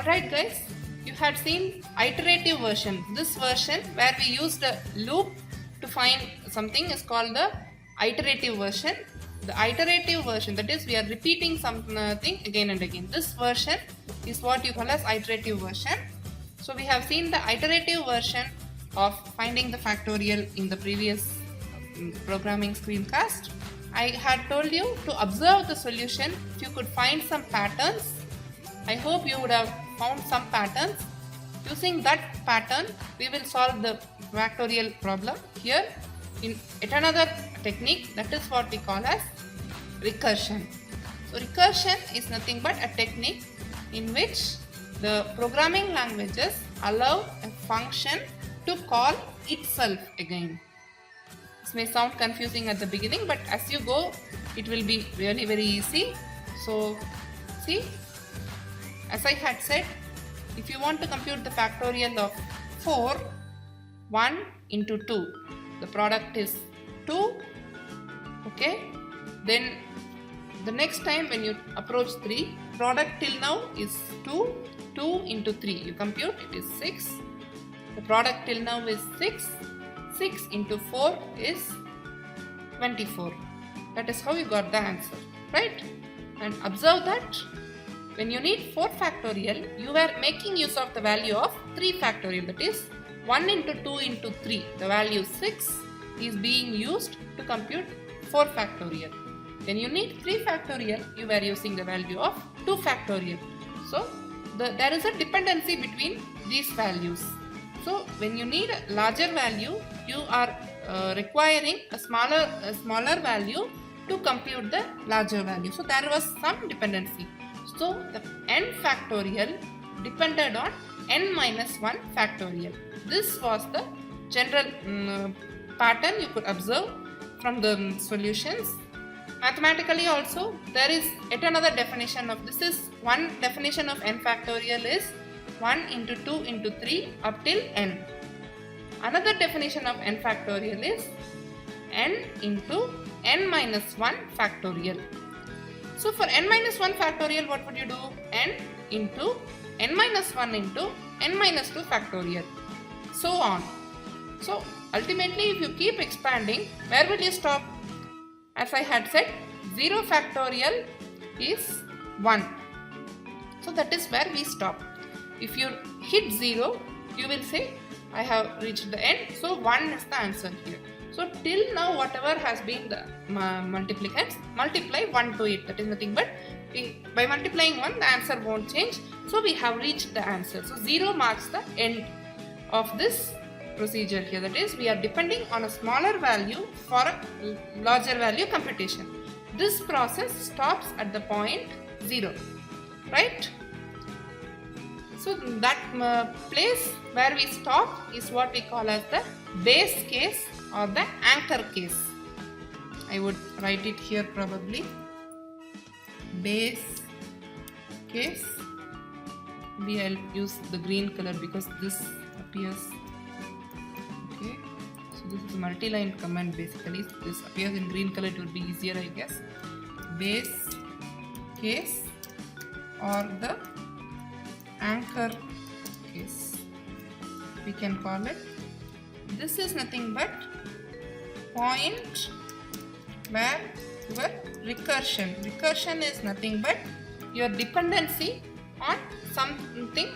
Alright guys, you had seen iterative version. This version where we used a loop to find something is called the iterative version. The iterative version, that is we are repeating something again and again. This version is what you call as iterative version. So we have seen the iterative version of finding the factorial in the previous programming screencast. I had told you to observe the solution if you could find some patterns. I hope you would have found some patterns. Using that pattern, we will solve the factorial problem here in yet another technique, that is what we call as recursion. So recursion is nothing but a technique in which the programming languages allow a function to call itself again. This may sound confusing at the beginning, but as you go, it will be really very easy. So see, as I had said, if you want to compute the factorial of 4, 1 into 2, the product is 2, okay? Then the next time when you approach 3, product till now is 2, 2 into 3, you compute, it is 6. The product till now is 6, 6 into 4 is 24. That is how you got the answer, right? And observe that when you need 4 factorial, you were making use of the value of 3 factorial, that is 1 into 2 into 3, the value 6 is being used to compute 4 factorial. When you need 3 factorial, you were using the value of 2 factorial. So there is a dependency between these values. So when you need a larger value, you are requiring a smaller value to compute the larger value. So there was some dependency. So the n factorial depended on n minus 1 factorial. This was the general pattern you could observe from the solutions. Mathematically also, there is yet another definition of this. Is one definition of n factorial is 1 into 2 into 3 up till n. Another definition of n factorial is n into n minus 1 factorial. So for n minus 1 factorial, what would you do? N into n minus 1 into n minus 2 factorial. So on. So ultimately, if you keep expanding, where will you stop? As I had said, 0 factorial is 1. So that is where we stop. If you hit 0, you will say, I have reached the end. So 1 is the answer here. So till now, whatever has been the multiplicants, multiply 1 to it. That is nothing but by multiplying 1, the answer won't change. So we have reached the answer. So 0 marks the end of this procedure here. That is, we are depending on a smaller value for a larger value computation. This process stops at the point 0, right? So that place where we stop is what we call as the base case or the anchor case. I would write it here probably. Base case. Maybe I'll use the green color because this appears. Okay. So this is a multi-line command basically. This appears in green color, it would be easier I guess. Base case or the anchor case, we can call it. This is nothing but point where your recursion is nothing but your dependency on something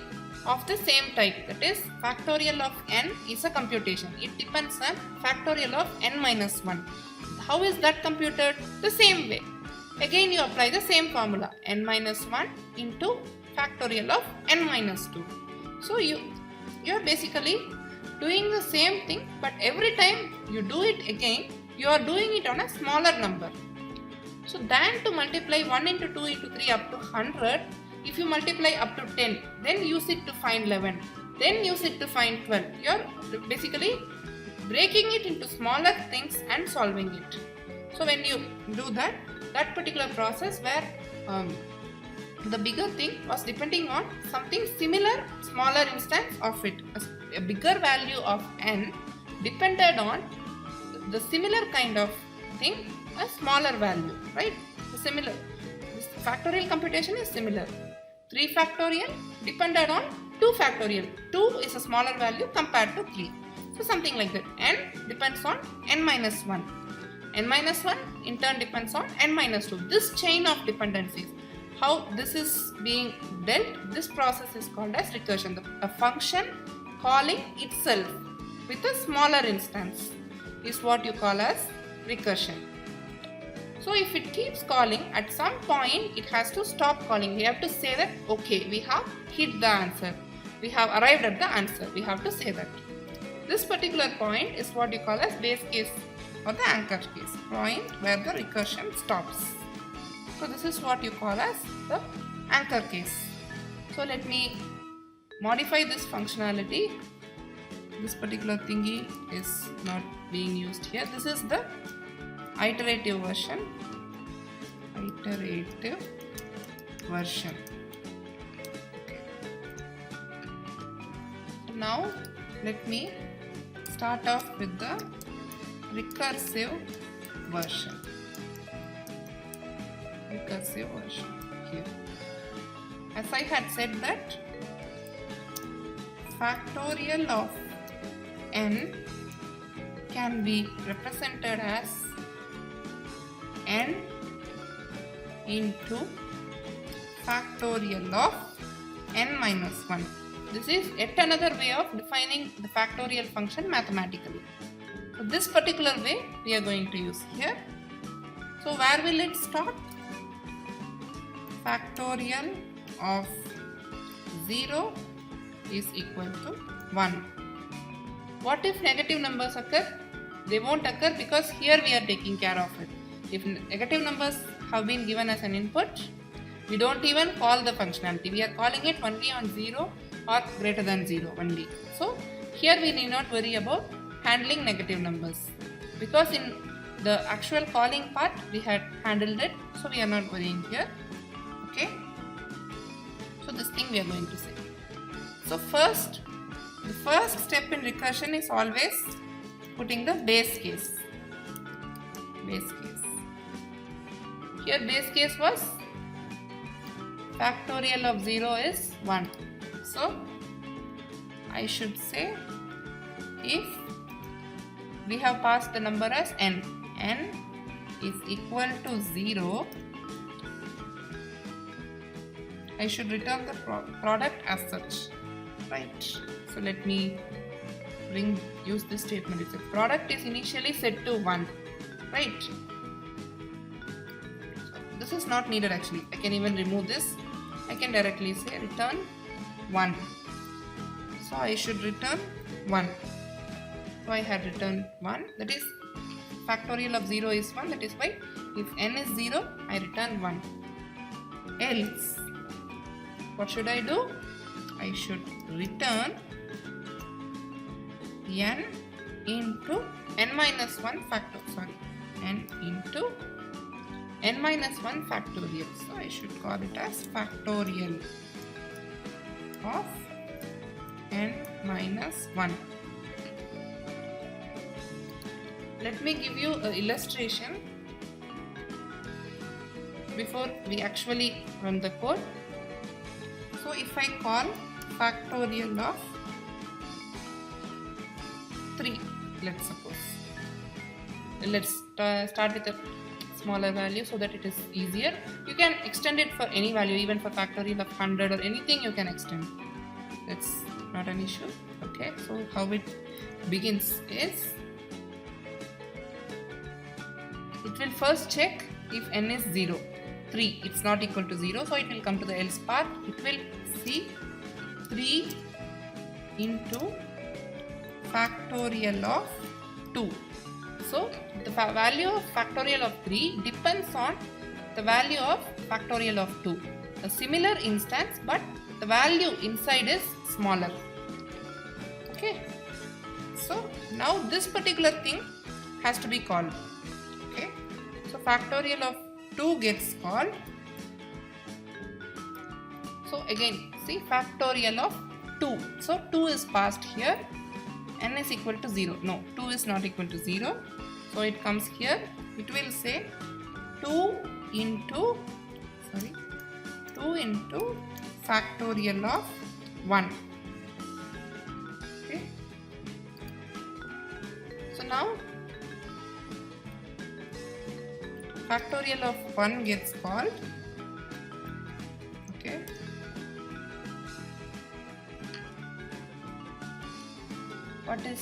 of the same type. That is, factorial of n is a computation. It depends on factorial of n minus 1. How is that computed? The same way. Again you apply the same formula, n minus 1 into factorial of n minus 2. So you are basically doing the same thing, but every time you do it again, you are doing it on a smaller number. So than to multiply 1 into 2 into 3 up to 100, if you multiply up to 10, then use it to find 11, then use it to find 12. You are basically breaking it into smaller things and solving it. So when you do that particular process where the bigger thing was depending on something similar, smaller instance of it. A bigger value of n depended on the similar kind of thing, a smaller value, right? This factorial computation is similar. 3 factorial depended on 2 factorial. 2 is a smaller value compared to 3. So something like that. N depends on n minus 1. N minus 1 in turn depends on n minus 2. This chain of dependencies, how this is being dealt, this process is called as recursion. A function calling itself with a smaller instance is what you call as recursion. So if it keeps calling, at some point it has to stop calling. We have to say that, okay, we have hit the answer. We have arrived at the answer. We have to say that. This particular point is what you call as base case or the anchor case, point where the recursion stops. So this is what you call as the anchor case. So let me modify this functionality. This particular thingy is not being used here. This is the iterative version. Iterative version. Now let me start off with the recursive version. Recursive version here. As I had said that factorial of n can be represented as n into factorial of n minus 1. This is yet another way of defining the factorial function mathematically. So this particular way we are going to use here. So where will it start? Factorial of 0 is equal to 1. What if negative numbers occur? They won't occur because here we are taking care of it. If negative numbers have been given as an input, we don't even call the functionality. We are calling it only on 0 or greater than 0 only. So here we need not worry about handling negative numbers because in the actual calling part we had handled it, so we are not worrying here. Okay, so this thing we are going to say. So the first step in recursion is always putting the base case. Base case. Here base case was factorial of 0 is 1. So I should say if we have passed the number as n is equal to 0, I should return the product as such, right? So let me use this statement. It's a product is initially set to 1, right? So this is not needed actually. I can even remove this. I can directly say return 1. So I should return 1. So I had returned 1. That is factorial of 0 is 1. That is why if n is 0, I return 1. Else, what should I do? I should return n into n minus 1 factor. N into n minus 1 factorial. So I should call it as factorial of n minus 1. Let me give you an illustration before we actually run the code. So if I call factorial of 3, let's suppose. Let's start with a smaller value so that it is easier. You can extend it for any value, even for factorial of 100 or anything you can extend. That's not an issue. Okay, so how it begins is, it will first check if n is 0. 3, it's not equal to 0, so it will come to the else part. It will see 3 into factorial of 2. So the value of factorial of 3 depends on the value of factorial of 2. A similar instance, but the value inside is smaller. Okay, so now this particular thing has to be called. Okay, so factorial of 2 gets called. So again, see, factorial of 2. So 2 is passed here. N is equal to 0. No, 2 is not equal to 0. So it comes here. It will say 2 into factorial of 1. Okay. So now factorial of 1 gets called. Okay. What is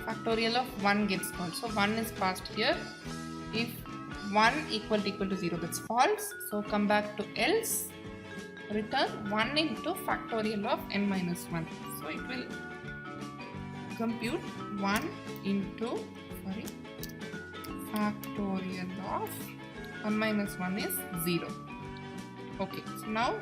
factorial of 1 gets called? So 1 is passed here. If 1 equal to 0, that's false. So come back to else. Return 1 into factorial of n minus 1. So it will compute 1 into factorial of 1 minus 1 is 0. Okay, so now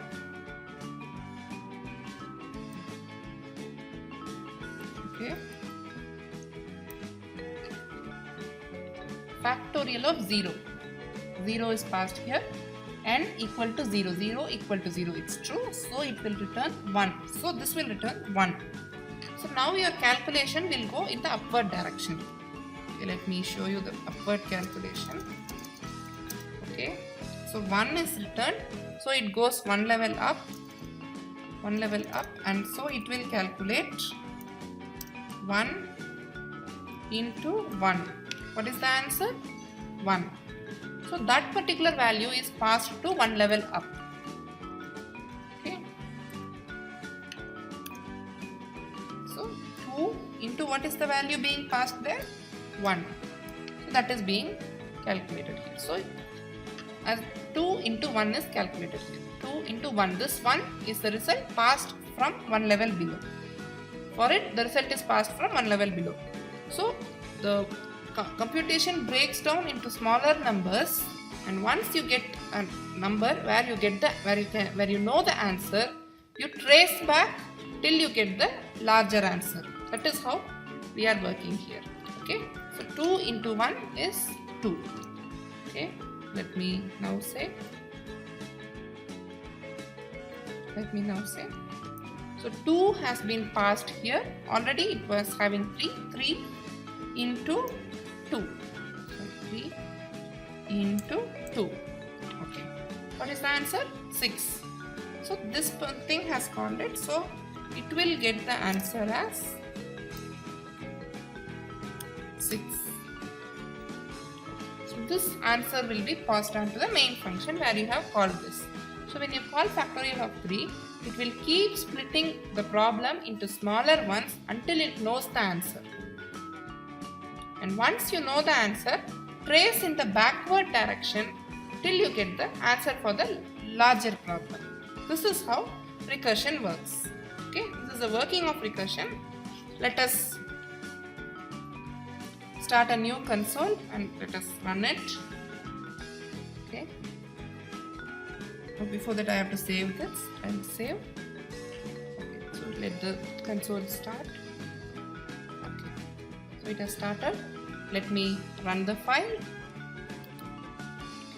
factorial of 0. 0 is passed here. N equal to 0. 0 equal to 0. It's true. So it will return 1. So this will return 1. So now your calculation will go in the upward direction. Okay, let me show you the upward calculation. Okay. So 1 is returned. So it goes one level up. And so it will calculate 1 into 1. What is the answer? 1. So that particular value is passed to one level up. Okay. So 2 into what is the value being passed there? 1. So that is being calculated here. So as 2 into 1 is calculated here. 2 into 1. This 1 is the result passed from one level below. For it, the result is passed from one level below. So the computation breaks down into smaller numbers, and once you get a number where you know the answer, you trace back till you get the larger answer. That is how we are working here. Okay, so 2 into 1 is 2. Okay, let me now say. So 2 has been passed here. Already it was having 3. 3 into 2. So 3 into 2. Okay. What is the answer? 6. So this thing has called it. So it will get the answer as 6. So this answer will be passed on to the main function where you have called this. So when you call factorial of 3, it will keep splitting the problem into smaller ones until it knows the answer. And once you know the answer, trace in the backward direction till you get the answer for the larger problem. This is how recursion works. Okay, this is the working of recursion. Let us start a new console and let us run it. Okay. But before that I have to save this. I will save. Okay, so let the console start. Okay, so it has started. Let me run the file.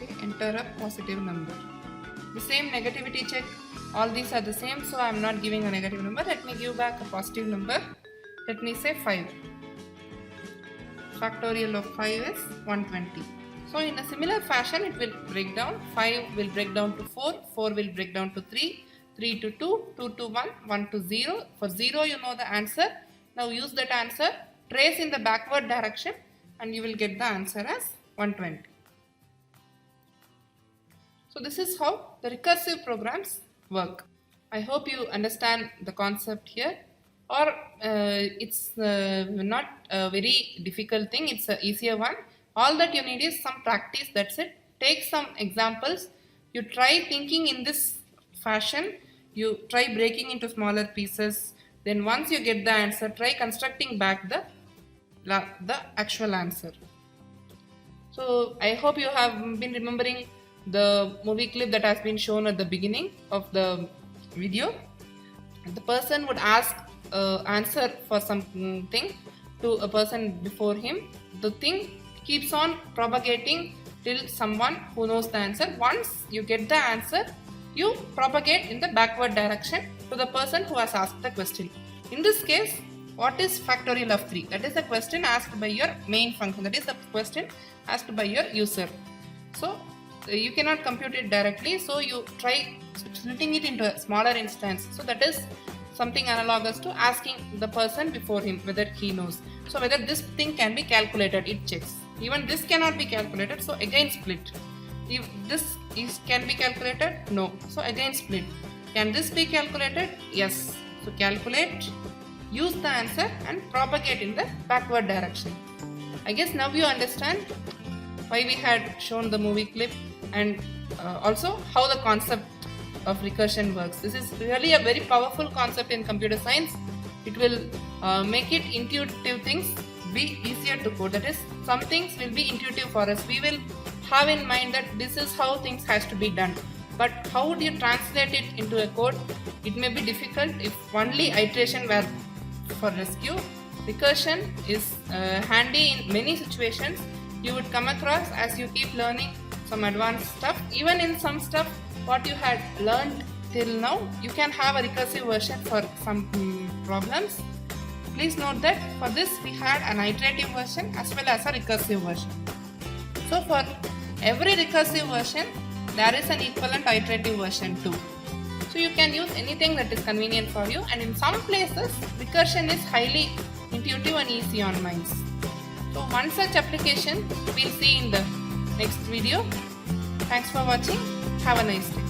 Okay, enter a positive number. The same negativity check. All these are the same, so I am not giving a negative number. Let me give back a positive number. Let me say 5. Factorial of 5 is 120. So in a similar fashion it will break down. 5 will break down to 4, 4 will break down to 3, 3 to 2, 2 to 1, 1 to 0. For 0 you know the answer. Now use that answer, trace in the backward direction and you will get the answer as 120. So this is how the recursive programs work. I hope you understand the concept here. Or it's not a very difficult thing, it's an easier one. All that you need is some practice, that's it. Take some examples, you try thinking in this fashion, you try breaking into smaller pieces, then once you get the answer, try constructing back the actual answer. So I hope you have been remembering the movie clip that has been shown at the beginning of the video. The person would ask answer for something to a person before him. The thing keeps on propagating till someone who knows the answer. Once you get the answer, you propagate in the backward direction to the person who has asked the question. In this case, what is factorial of 3? That is the question asked by your main function. That is the question asked by your user. So you cannot compute it directly, so you try splitting it into a smaller instance. So that is something analogous to asking the person before him whether he knows. So whether this thing can be calculated, it checks. Even this cannot be calculated, so again split. If this can be calculated, no, so again split. Can this be calculated? Yes. So calculate, use the answer and propagate in the backward direction. I guess now you understand why we had shown the movie clip, and also how the concept of recursion works. This is really a very powerful concept in computer science. It will make it intuitive things be easier to code. That is, some things will be intuitive for us. We will have in mind that this is how things has to be done. But how would you translate it into a code? It may be difficult if only iteration were for rescue. Recursion is handy in many situations you would come across as you keep learning some advanced stuff. Even in some stuff what you had learned till now, you can have a recursive version for some problems. Please note that for this we had an iterative version as well as a recursive version. So for every recursive version there is an equivalent iterative version too. So you can use anything that is convenient for you, and in some places recursion is highly intuitive and easy on minds. So one such application we'll see in the next video. Thanks for watching. Have a nice day.